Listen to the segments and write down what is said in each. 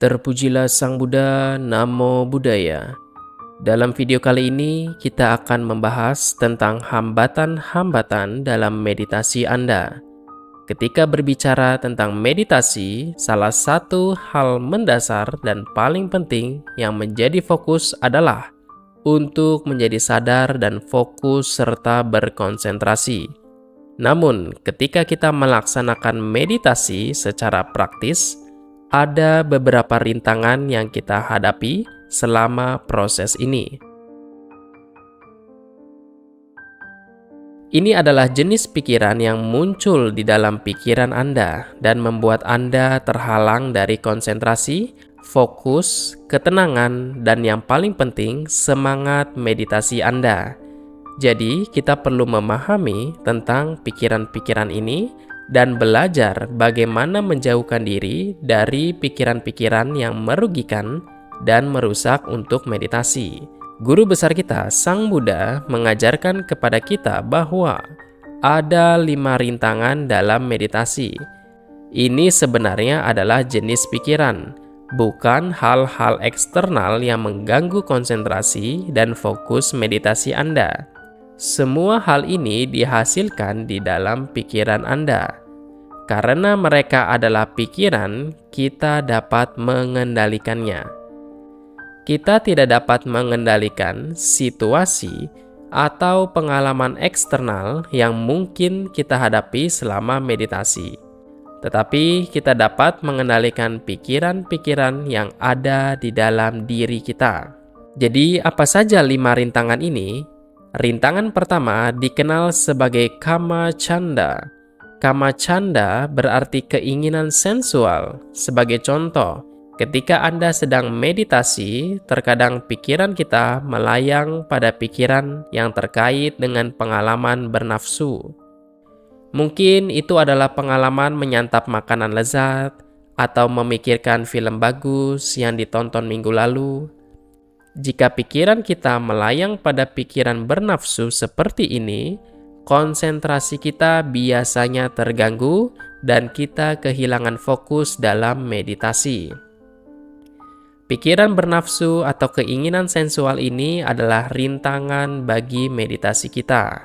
Terpujilah Sang Buddha, Namo Buddhaya. Dalam video kali ini, kita akan membahas tentang hambatan-hambatan dalam meditasi Anda. Ketika berbicara tentang meditasi, salah satu hal mendasar dan paling penting yang menjadi fokus adalah untuk menjadi sadar dan fokus serta berkonsentrasi. Namun, ketika kita melaksanakan meditasi secara praktis, ada beberapa rintangan yang kita hadapi selama proses ini. Ini adalah jenis pikiran yang muncul di dalam pikiran Anda dan membuat Anda terhalang dari konsentrasi, fokus, ketenangan, dan yang paling penting, semangat meditasi Anda. Jadi, kita perlu memahami tentang pikiran-pikiran ini dan belajar bagaimana menjauhkan diri dari pikiran-pikiran yang merugikan dan merusak untuk meditasi. Guru besar kita, Sang Buddha, mengajarkan kepada kita bahwa ada 5 rintangan dalam meditasi. Ini sebenarnya adalah jenis pikiran, bukan hal-hal eksternal yang mengganggu konsentrasi dan fokus meditasi Anda. Semua hal ini dihasilkan di dalam pikiran Anda. Karena mereka adalah pikiran, kita dapat mengendalikannya. Kita tidak dapat mengendalikan situasi atau pengalaman eksternal yang mungkin kita hadapi selama meditasi. Tetapi kita dapat mengendalikan pikiran-pikiran yang ada di dalam diri kita. Jadi, apa saja 5 rintangan ini? Rintangan pertama dikenal sebagai kama canda. Kama canda berarti keinginan sensual. Sebagai contoh, ketika Anda sedang meditasi, terkadang pikiran kita melayang pada pikiran yang terkait dengan pengalaman bernafsu. Mungkin itu adalah pengalaman menyantap makanan lezat atau memikirkan film bagus yang ditonton minggu lalu. Jika pikiran kita melayang pada pikiran bernafsu seperti ini, konsentrasi kita biasanya terganggu dan kita kehilangan fokus dalam meditasi. Pikiran bernafsu atau keinginan sensual ini adalah rintangan bagi meditasi kita.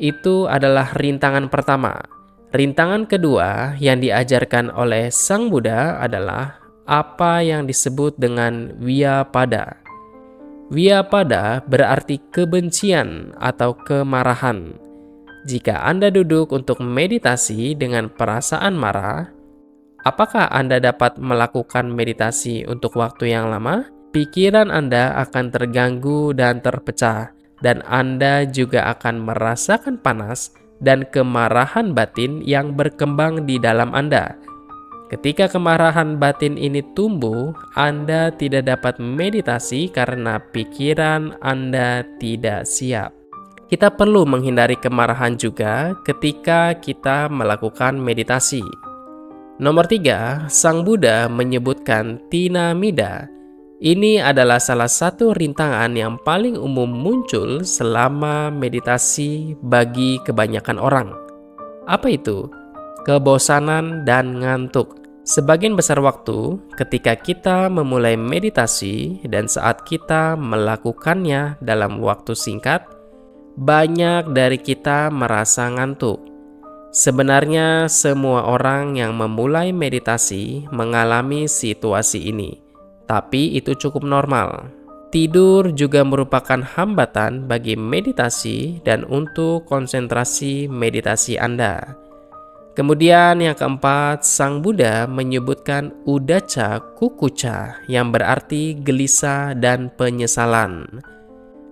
Itu adalah rintangan pertama. Rintangan kedua yang diajarkan oleh Sang Buddha adalah apa yang disebut dengan Vyapada. Vyapada berarti kebencian atau kemarahan. Jika Anda duduk untuk meditasi dengan perasaan marah, apakah Anda dapat melakukan meditasi untuk waktu yang lama? Pikiran Anda akan terganggu dan terpecah, dan Anda juga akan merasakan panas dan kemarahan batin yang berkembang di dalam Anda. Ketika kemarahan batin ini tumbuh, Anda tidak dapat meditasi karena pikiran Anda tidak siap. Kita perlu menghindari kemarahan juga ketika kita melakukan meditasi. Nomor 3, Sang Buddha menyebutkan tinamida. Ini adalah salah satu rintangan yang paling umum muncul selama meditasi bagi kebanyakan orang. Apa itu? Kebosanan dan ngantuk. Sebagian besar waktu, ketika kita memulai meditasi dan saat kita melakukannya dalam waktu singkat, banyak dari kita merasa ngantuk. Sebenarnya semua orang yang memulai meditasi mengalami situasi ini, tapi itu cukup normal. Tidur juga merupakan hambatan bagi meditasi dan untuk konsentrasi meditasi Anda. Kemudian yang keempat, Sang Buddha menyebutkan udaca kukuca yang berarti gelisah dan penyesalan.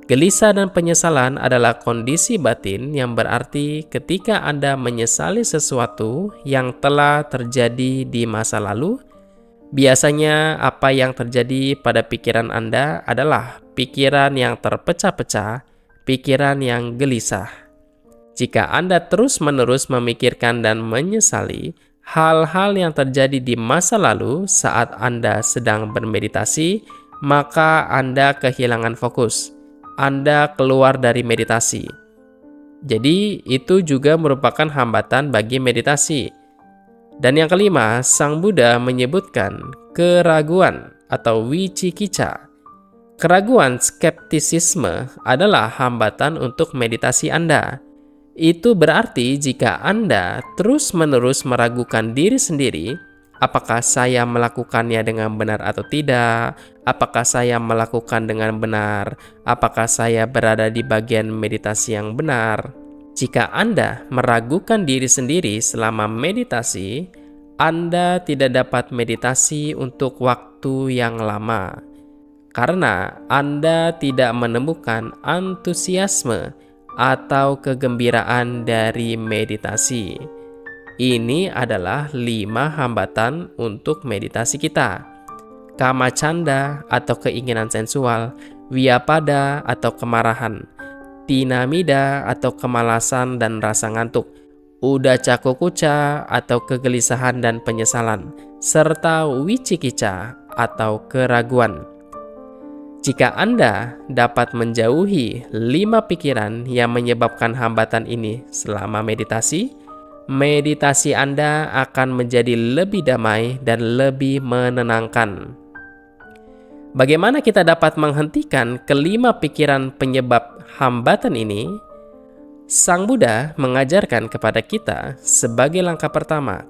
Gelisah dan penyesalan adalah kondisi batin yang berarti ketika Anda menyesali sesuatu yang telah terjadi di masa lalu, biasanya apa yang terjadi pada pikiran Anda adalah pikiran yang terpecah-pecah, pikiran yang gelisah. Jika Anda terus-menerus memikirkan dan menyesali hal-hal yang terjadi di masa lalu saat Anda sedang bermeditasi, maka Anda kehilangan fokus. Anda keluar dari meditasi. Jadi, itu juga merupakan hambatan bagi meditasi. Dan yang kelima, Sang Buddha menyebutkan keraguan atau wicikica. Keraguan, skeptisisme adalah hambatan untuk meditasi Anda. Itu berarti jika Anda terus-menerus meragukan diri sendiri, apakah saya melakukannya dengan benar atau tidak? Apakah saya melakukan dengan benar? Apakah saya berada di bagian meditasi yang benar? Jika Anda meragukan diri sendiri selama meditasi, Anda tidak dapat meditasi untuk waktu yang lama. Karena Anda tidak menemukan antusiasme atau kegembiraan dari meditasi. Ini adalah 5 hambatan untuk meditasi kita. Kamacanda atau keinginan sensual, Vyapada atau kemarahan, Tinamida atau kemalasan dan rasa ngantuk, Udacakukuca atau kegelisahan dan penyesalan, serta Wicikica atau keraguan. Jika Anda dapat menjauhi 5 pikiran yang menyebabkan hambatan ini selama meditasi, meditasi Anda akan menjadi lebih damai dan lebih menenangkan. Bagaimana kita dapat menghentikan kelima pikiran penyebab hambatan ini? Sang Buddha mengajarkan kepada kita sebagai langkah pertama,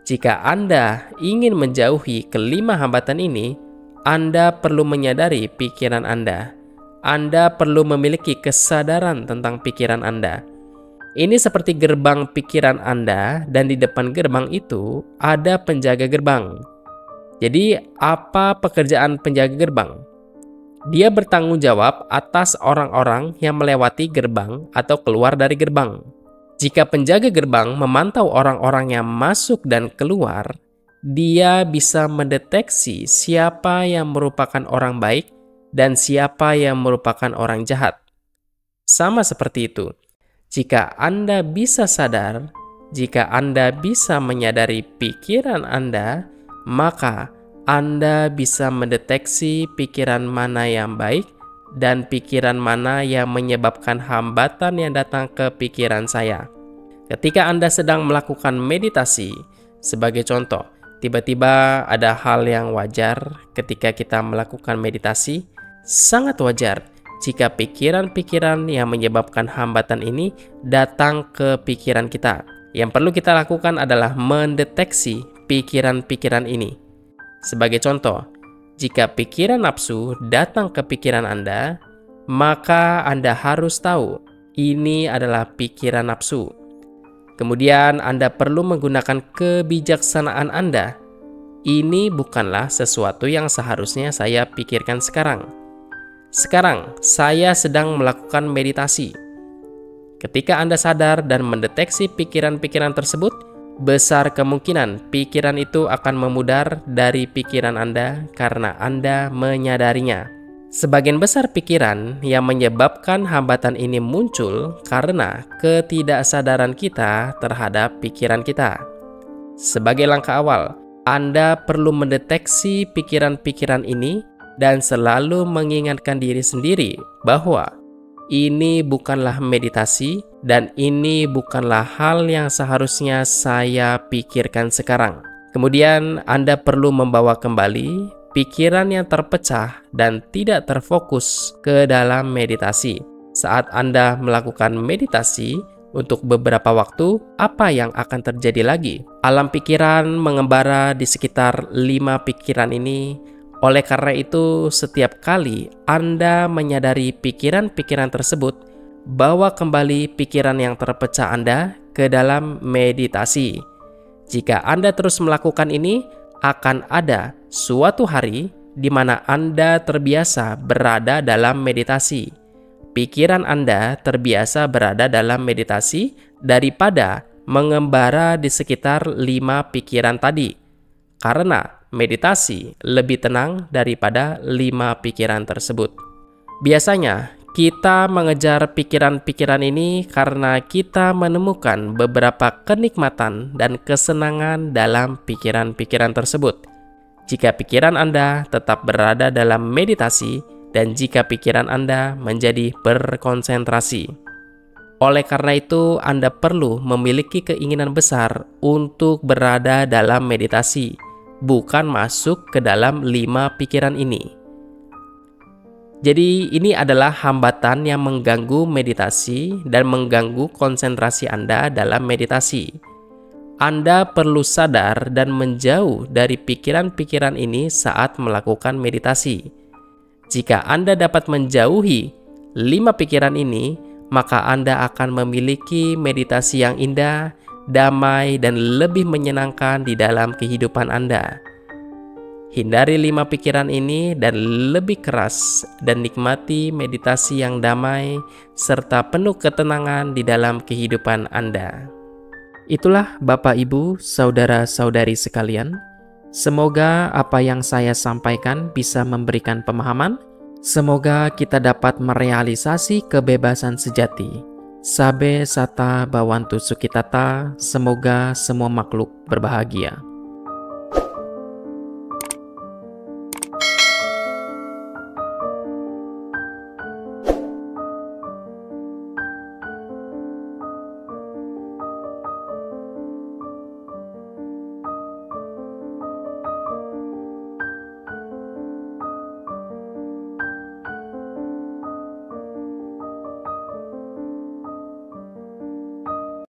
jika Anda ingin menjauhi kelima hambatan ini, Anda perlu menyadari pikiran Anda. Anda perlu memiliki kesadaran tentang pikiran Anda. Ini seperti gerbang pikiran Anda, dan di depan gerbang itu ada penjaga gerbang. Jadi, apa pekerjaan penjaga gerbang? Dia bertanggung jawab atas orang-orang yang melewati gerbang atau keluar dari gerbang. Jika penjaga gerbang memantau orang-orang yang masuk dan keluar, dia bisa mendeteksi siapa yang merupakan orang baik dan siapa yang merupakan orang jahat. Sama seperti itu, jika Anda bisa sadar, jika Anda bisa menyadari pikiran Anda, maka Anda bisa mendeteksi pikiran mana yang baik dan pikiran mana yang menyebabkan hambatan yang datang ke pikiran saya. Ketika Anda sedang melakukan meditasi, sebagai contoh, tiba-tiba ada hal yang wajar ketika kita melakukan meditasi. Sangat wajar jika pikiran-pikiran yang menyebabkan hambatan ini datang ke pikiran kita. Yang perlu kita lakukan adalah mendeteksi pikiran-pikiran ini. Sebagai contoh, jika pikiran nafsu datang ke pikiran Anda, maka Anda harus tahu ini adalah pikiran nafsu. Kemudian Anda perlu menggunakan kebijaksanaan Anda. Ini bukanlah sesuatu yang seharusnya saya pikirkan sekarang. Sekarang saya sedang melakukan meditasi. Ketika Anda sadar dan mendeteksi pikiran-pikiran tersebut, besar kemungkinan pikiran itu akan memudar dari pikiran Anda karena Anda menyadarinya. Sebagian besar pikiran yang menyebabkan hambatan ini muncul karena ketidaksadaran kita terhadap pikiran kita. Sebagai langkah awal, Anda perlu mendeteksi pikiran-pikiran ini dan selalu mengingatkan diri sendiri bahwa ini bukanlah meditasi dan ini bukanlah hal yang seharusnya saya pikirkan sekarang. Kemudian Anda perlu membawa kembali pikiran yang terpecah dan tidak terfokus ke dalam meditasi. Saat Anda melakukan meditasi untuk beberapa waktu, apa yang akan terjadi lagi? Alam pikiran mengembara di sekitar 5 pikiran ini. Oleh karena itu, setiap kali Anda menyadari pikiran-pikiran tersebut, bawa kembali pikiran yang terpecah Anda ke dalam meditasi. Jika Anda terus melakukan ini, akan ada suatu hari di mana Anda terbiasa berada dalam meditasi. Pikiran Anda terbiasa berada dalam meditasi daripada mengembara di sekitar 5 pikiran tadi. Karena meditasi lebih tenang daripada 5 pikiran tersebut. Biasanya, kita mengejar pikiran-pikiran ini karena kita menemukan beberapa kenikmatan dan kesenangan dalam pikiran-pikiran tersebut. Jika pikiran Anda tetap berada dalam meditasi dan jika pikiran Anda menjadi berkonsentrasi. Oleh karena itu, Anda perlu memiliki keinginan besar untuk berada dalam meditasi. bukan masuk ke dalam 5 pikiran ini. Jadi ini adalah hambatan yang mengganggu meditasi dan mengganggu konsentrasi Anda dalam meditasi. Anda perlu sadar dan menjauh dari pikiran-pikiran ini saat melakukan meditasi. Jika Anda dapat menjauhi 5 pikiran ini, maka Anda akan memiliki meditasi yang indah, damai, dan lebih menyenangkan di dalam kehidupan Anda. Hindari 5 pikiran ini dan lebih keras dan nikmati meditasi yang damai serta penuh ketenangan di dalam kehidupan Anda. Itulah Bapak Ibu, saudara-saudari sekalian. Semoga apa yang saya sampaikan bisa memberikan pemahaman. Semoga kita dapat merealisasi kebebasan sejati. Sabe sata bawantu sukitata, semoga semua makhluk berbahagia.